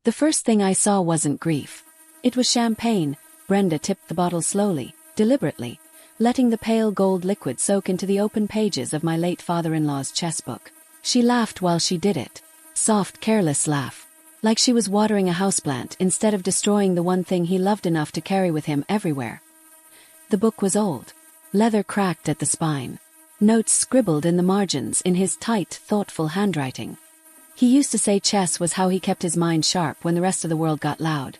The first thing I saw wasn't grief. It was champagne. Brenda tipped the bottle slowly, deliberately, letting the pale gold liquid soak into the open pages of my late father-in-law's chessbook. She laughed while she did it. Soft, careless laugh. Like she was watering a houseplant instead of destroying the one thing he loved enough to carry with him everywhere. The book was old. Leather cracked at the spine. Notes scribbled in the margins in his tight, thoughtful handwriting. He used to say chess was how he kept his mind sharp when the rest of the world got loud.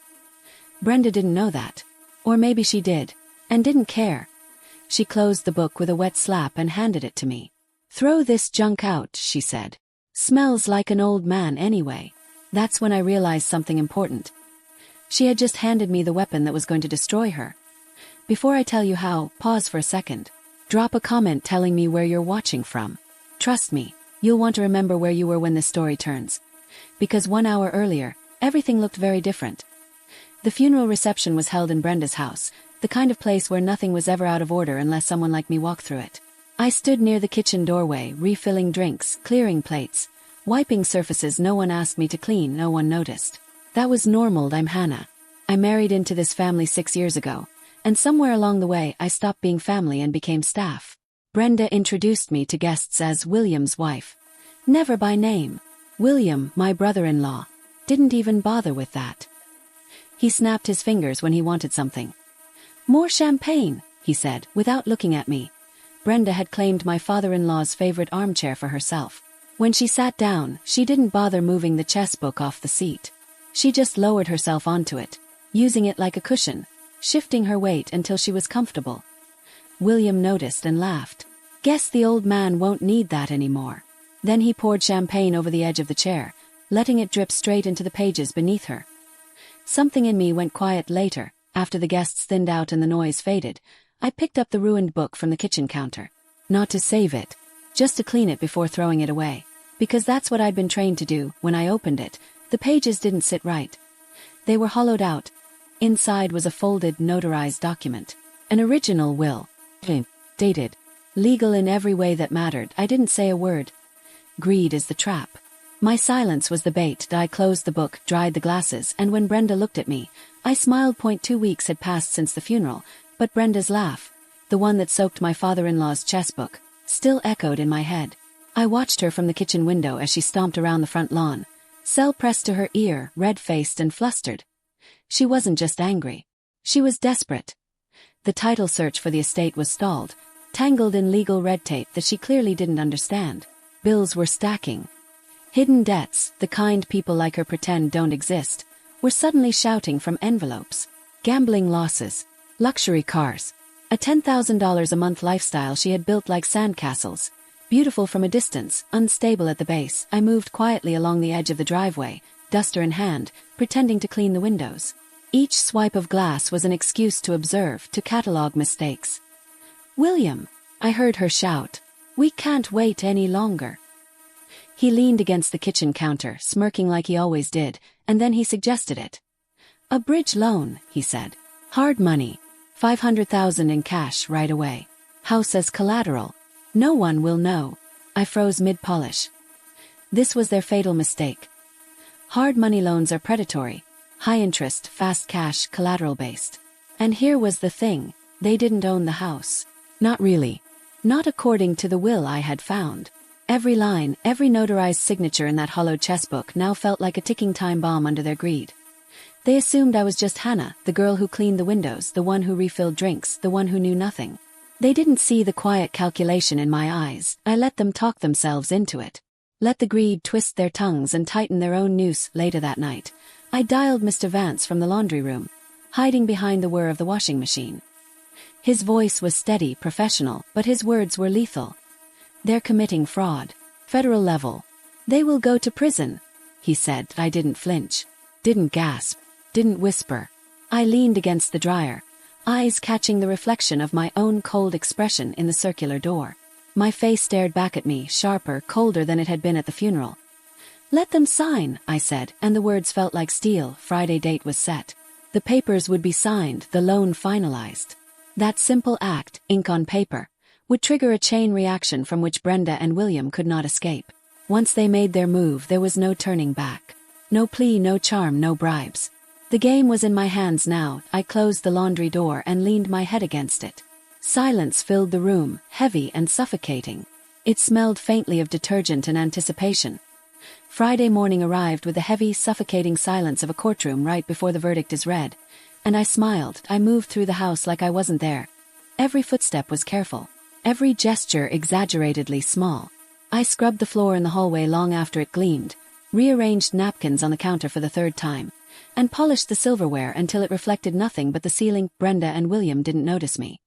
Brenda didn't know that. Or maybe she did, and didn't care. She closed the book with a wet slap and handed it to me. "Throw this junk out," she said. "Smells like an old man anyway." That's when I realized something important. She had just handed me the weapon that was going to destroy her. Before I tell you how, pause for a second. Drop a comment telling me where you're watching from. Trust me, you'll want to remember where you were when this story turns. Because 1 hour earlier, everything looked very different. The funeral reception was held in Brenda's house, the kind of place where nothing was ever out of order unless someone like me walked through it. I stood near the kitchen doorway, refilling drinks, clearing plates, wiping surfaces no one asked me to clean, no one noticed. That was normal. I'm Hannah. I married into this family 6 years ago, and somewhere along the way I stopped being family and became staff. Brenda introduced me to guests as William's wife. Never by name. William, my brother-in-law, didn't even bother with that. He snapped his fingers when he wanted something. "More champagne," he said, without looking at me. Brenda had claimed my father-in-law's favorite armchair for herself. When she sat down, she didn't bother moving the chess book off the seat. She just lowered herself onto it, using it like a cushion, shifting her weight until she was comfortable. William noticed and laughed. "Guess the old man won't need that anymore." Then he poured champagne over the edge of the chair, letting it drip straight into the pages beneath her. Something in me went quiet later. After the guests thinned out and the noise faded, I picked up the ruined book from the kitchen counter. Not to save it, just to clean it before throwing it away. Because that's what I'd been trained to do. When I opened it, the pages didn't sit right. They were hollowed out. Inside was a folded, notarized document. An original will. Dated. Legal in every way that mattered. I didn't say a word. Greed is the trap. My silence was the bait. I closed the book, dried the glasses, and when Brenda looked at me, I smiled. 2 weeks had passed since the funeral, but Brenda's laugh, the one that soaked my father-in-law's chessbook, still echoed in my head. I watched her from the kitchen window as she stomped around the front lawn, cell pressed to her ear, red-faced and flustered. She wasn't just angry. She was desperate. The title search for the estate was stalled, tangled in legal red tape that she clearly didn't understand. Bills were stacking. Hidden debts, the kind people like her pretend don't exist, were suddenly shouting from envelopes. Gambling losses. Luxury cars. A $10,000 a month lifestyle she had built like sandcastles. Beautiful from a distance, unstable at the base. I moved quietly along the edge of the driveway, duster in hand, pretending to clean the windows. Each swipe of glass was an excuse to observe, to catalog mistakes. "William," I heard her shout. "We can't wait any longer." He leaned against the kitchen counter, smirking like he always did, and then he suggested it. "A bridge loan," he said. "Hard money. 500,000 in cash right away. House as collateral. No one will know." I froze mid-polish. This was their fatal mistake. Hard money loans are predatory. High interest, fast cash, collateral-based. And here was the thing, they didn't own the house. Not really. Not according to the will I had found. Every line, every notarized signature in that hollowed chessbook now felt like a ticking time bomb under their greed. They assumed I was just Hannah, the girl who cleaned the windows, the one who refilled drinks, the one who knew nothing. They didn't see the quiet calculation in my eyes. I let them talk themselves into it. Let the greed twist their tongues and tighten their own noose. Later that night, I dialed Mr. Vance from the laundry room, hiding behind the whir of the washing machine. His voice was steady, professional, but his words were lethal. "They're committing fraud. Federal level. They will go to prison," he said. I didn't flinch. Didn't gasp. Didn't whisper. I leaned against the dryer, eyes catching the reflection of my own cold expression in the circular door. My face stared back at me, sharper, colder than it had been at the funeral. "Let them sign," I said, and the words felt like steel. Friday date was set. The papers would be signed, the loan finalized. That simple act, ink on paper, would trigger a chain reaction from which Brenda and William could not escape. Once they made their move, there was no turning back. No plea, no charm, no bribes. The game was in my hands now. I closed the laundry door and leaned my head against it. Silence filled the room, heavy and suffocating. It smelled faintly of detergent and anticipation. Friday morning arrived with the heavy, suffocating silence of a courtroom right before the verdict is read. And I smiled. I moved through the house like I wasn't there. Every footstep was careful. Every gesture exaggeratedly small. I scrubbed the floor in the hallway long after it gleamed, rearranged napkins on the counter for the third time, and polished the silverware until it reflected nothing but the ceiling. Brenda and William didn't notice me.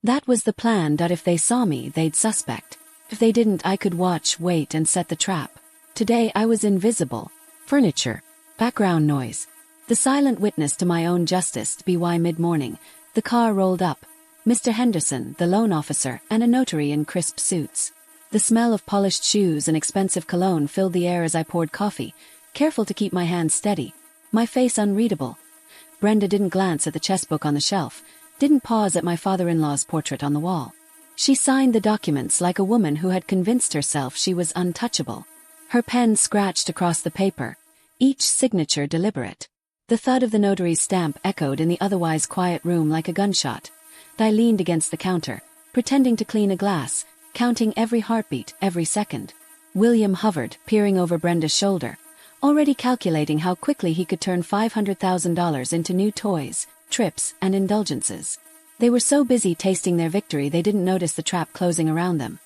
That was the plan. If they saw me, they'd suspect. If they didn't, I could watch, wait, and set the trap. Today I was invisible. Furniture. Background noise. The silent witness to my own justice. By mid-morning, the car rolled up. Mr. Henderson, the loan officer, and a notary in crisp suits. The smell of polished shoes and expensive cologne filled the air as I poured coffee, careful to keep my hands steady, my face unreadable. Brenda didn't glance at the chessbook on the shelf, didn't pause at my father-in-law's portrait on the wall. She signed the documents like a woman who had convinced herself she was untouchable. Her pen scratched across the paper, each signature deliberate. The thud of the notary's stamp echoed in the otherwise quiet room like a gunshot. I leaned against the counter, pretending to clean a glass, counting every heartbeat, every second. William hovered, peering over Brenda's shoulder, already calculating how quickly he could turn $500,000 into new toys, trips, and indulgences. They were so busy tasting their victory they didn't notice the trap closing around them.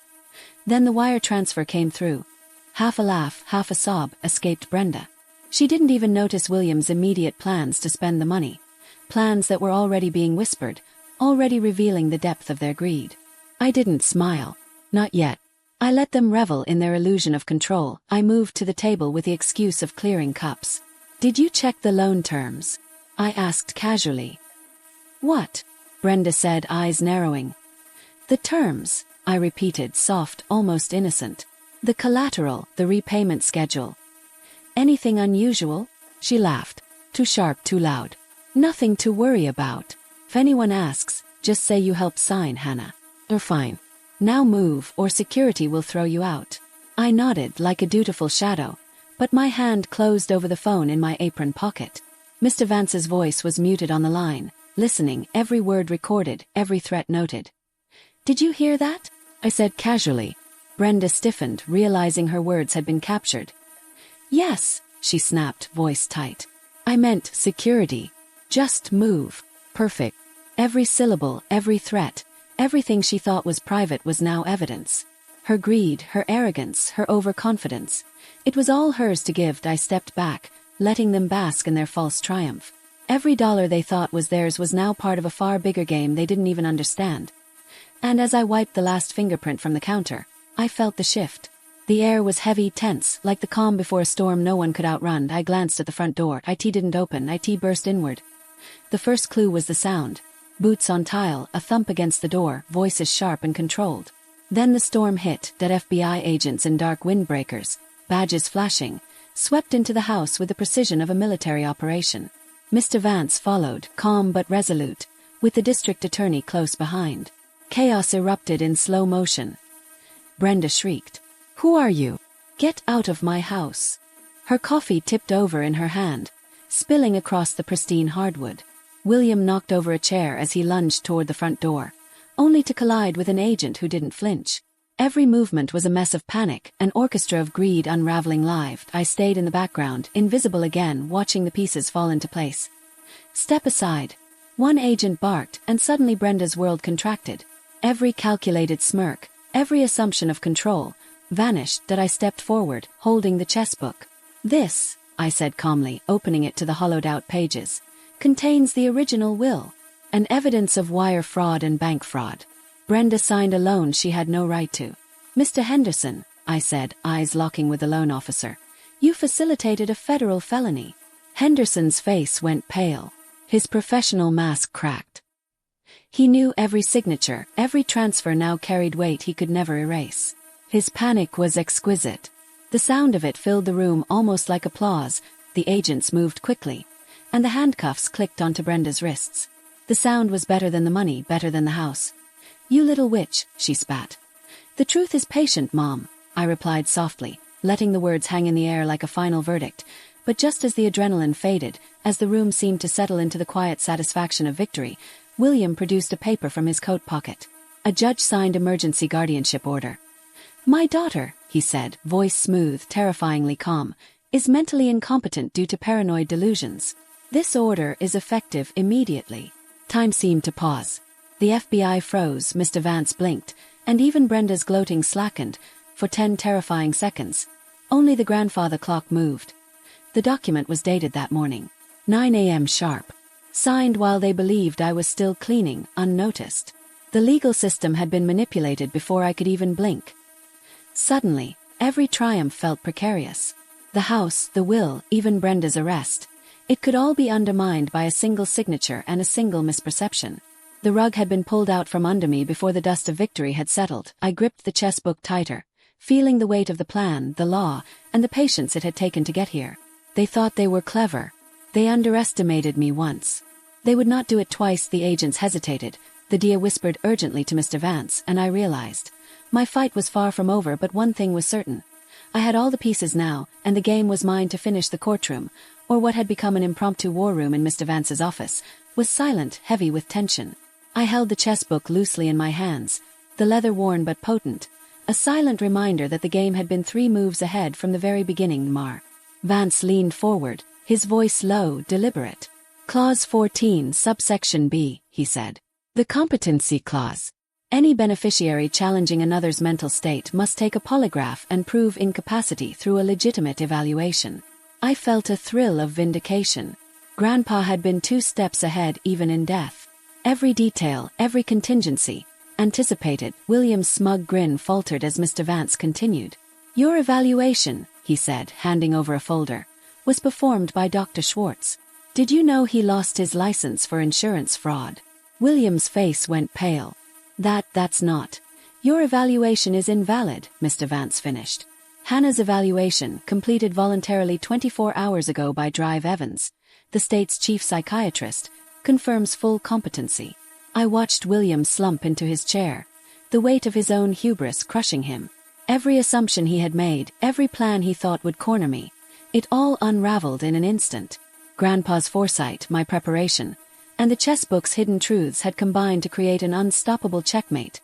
Then the wire transfer came through. Half a laugh, half a sob, escaped Brenda. She didn't even notice William's immediate plans to spend the money. Plans that were already being whispered, already revealing the depth of their greed. I didn't smile. Not yet. I let them revel in their illusion of control. I moved to the table with the excuse of clearing cups. "Did you check the loan terms?" I asked casually. "What?" Brenda said, eyes narrowing. "The terms," I repeated, soft, almost innocent. "The collateral, the repayment schedule." "Anything unusual?" She laughed. "Too sharp, too loud. Nothing to worry about. If anyone asks, just say you helped sign, Hannah. Or fine. Now move, or security will throw you out." I nodded like a dutiful shadow, but my hand closed over the phone in my apron pocket. Mr. Vance's voice was muted on the line, listening, every word recorded, every threat noted. "Did you hear that?" I said casually. Brenda stiffened, realizing her words had been captured. "Yes," she snapped, voice tight. "I meant security. Just move." Perfect. Every syllable, every threat, everything she thought was private was now evidence. Her greed, her arrogance, her overconfidence. It was all hers to give. I stepped back, letting them bask in their false triumph. Every dollar they thought was theirs was now part of a far bigger game they didn't even understand. And as I wiped the last fingerprint from the counter, I felt the shift. The air was heavy, tense, like the calm before a storm no one could outrun. I glanced at the front door. It didn't open. It burst inward. The first clue was the sound. Boots on tile, a thump against the door, voices sharp and controlled. Then the storm hit. That FBI agents in dark windbreakers, badges flashing, swept into the house with the precision of a military operation. Mr. Vance followed, calm but resolute, with the district attorney close behind. Chaos erupted in slow motion. Brenda shrieked. "Who are you? Get out of my house." Her coffee tipped over in her hand, spilling across the pristine hardwood. William knocked over a chair as he lunged toward the front door, only to collide with an agent who didn't flinch. Every movement was a mess of panic, an orchestra of greed unraveling live. I stayed in the background, invisible again, watching the pieces fall into place. "Step aside." One agent barked, and suddenly Brenda's world contracted. Every calculated smirk, every assumption of control, vanished. I stepped forward, holding the chessbook. "This," I said calmly, opening it to the hollowed-out pages, "contains the original will, and evidence of wire fraud and bank fraud. Brenda signed a loan she had no right to." "Mr. Henderson," I said, eyes locking with the loan officer, "you facilitated a federal felony." Henderson's face went pale. His professional mask cracked. He knew every signature, every transfer now carried weight he could never erase. His panic was exquisite. The sound of it filled the room almost like applause. The agents moved quickly, and the handcuffs clicked onto Brenda's wrists. The sound was better than the money, better than the house. "You little witch," she spat. "The truth is patient, Mom," I replied softly, letting the words hang in the air like a final verdict. But just as the adrenaline faded, as the room seemed to settle into the quiet satisfaction of victory, William produced a paper from his coat pocket. A judge-signed emergency guardianship order. "My daughter," he said, voice smooth, terrifyingly calm, "is mentally incompetent due to paranoid delusions. This order is effective immediately." Time seemed to pause. The FBI froze, Mr. Vance blinked, and even Brenda's gloating slackened, for 10 terrifying seconds. Only the grandfather clock moved. The document was dated that morning. 9 a.m. sharp. Signed while they believed I was still cleaning, unnoticed. The legal system had been manipulated before I could even blink. Suddenly, every triumph felt precarious. The house, the will, even Brenda's arrest. It could all be undermined by a single signature and a single misperception. The rug had been pulled out from under me before the dust of victory had settled. I gripped the chess book tighter, feeling the weight of the plan, the law, and the patience it had taken to get here. They thought they were clever. They underestimated me once. They would not do it twice. The agents hesitated. The DA whispered urgently to Mr. Vance, and I realized. My fight was far from over, but one thing was certain. I had all the pieces now, and the game was mine to finish. The courtroom, or what had become an impromptu war room in Mr. Vance's office, was silent, heavy with tension. I held the chess book loosely in my hands, the leather worn but potent, a silent reminder that the game had been 3 moves ahead from the very beginning. Vance leaned forward, his voice low, deliberate. "Clause 14, subsection B," he said. "The competency clause. Any beneficiary challenging another's mental state must take a polygraph and prove incapacity through a legitimate evaluation." I felt a thrill of vindication. Grandpa had been 2 steps ahead even in death. Every detail, every contingency, anticipated. William's smug grin faltered as Mr. Vance continued. "Your evaluation," he said, handing over a folder, "was performed by Dr. Schwartz. Did you know he lost his license for insurance fraud?" William's face went pale. That's not. Your evaluation is invalid," Mr. Vance finished. "Hannah's evaluation, completed voluntarily 24 hours ago by Drive Evans, the state's chief psychiatrist, confirms full competency." I watched William slump into his chair, the weight of his own hubris crushing him. Every assumption he had made, every plan he thought would corner me, it all unraveled in an instant. Grandpa's foresight, my preparation, and the chessbook's hidden truths had combined to create an unstoppable checkmate.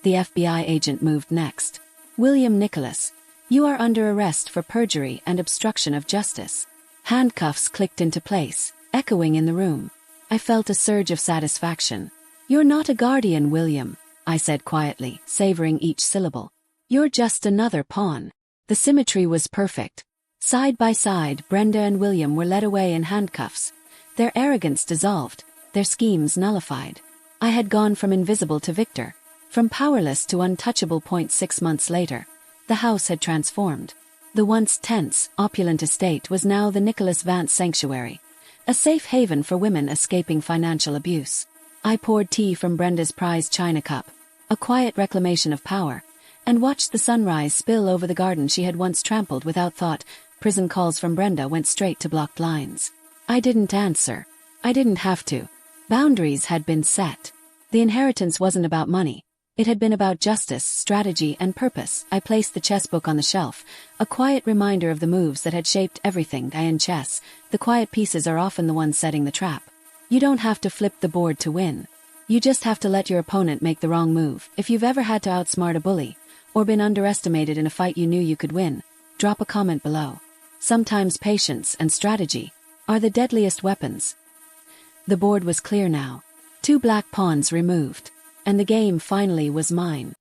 The FBI agent moved next. "William Nicholas, you are under arrest for perjury and obstruction of justice." Handcuffs clicked into place, echoing in the room. I felt a surge of satisfaction. "You're not a guardian, William," I said quietly, savoring each syllable. "You're just another pawn." The symmetry was perfect. Side by side, Brenda and William were led away in handcuffs. Their arrogance dissolved, their schemes nullified. I had gone from invisible to victor, from powerless to untouchable. 6 months later, the house had transformed. The once tense, opulent estate was now the Nicholas Vance sanctuary, a safe haven for women escaping financial abuse. I poured tea from Brenda's prized china cup, a quiet reclamation of power, and watched the sunrise spill over the garden she had once trampled without thought. Prison calls from Brenda went straight to blocked lines. I didn't answer. I didn't have to. Boundaries had been set. The inheritance wasn't about money. It had been about justice, strategy, and purpose. I placed the chessbook on the shelf, a quiet reminder of the moves that had shaped everything. In chess, the quiet pieces are often the ones setting the trap. You don't have to flip the board to win. You just have to let your opponent make the wrong move. If you've ever had to outsmart a bully, or been underestimated in a fight you knew you could win, drop a comment below. Sometimes patience and strategy are the deadliest weapons. The board was clear now. 2 black pawns removed, and the game finally was mine.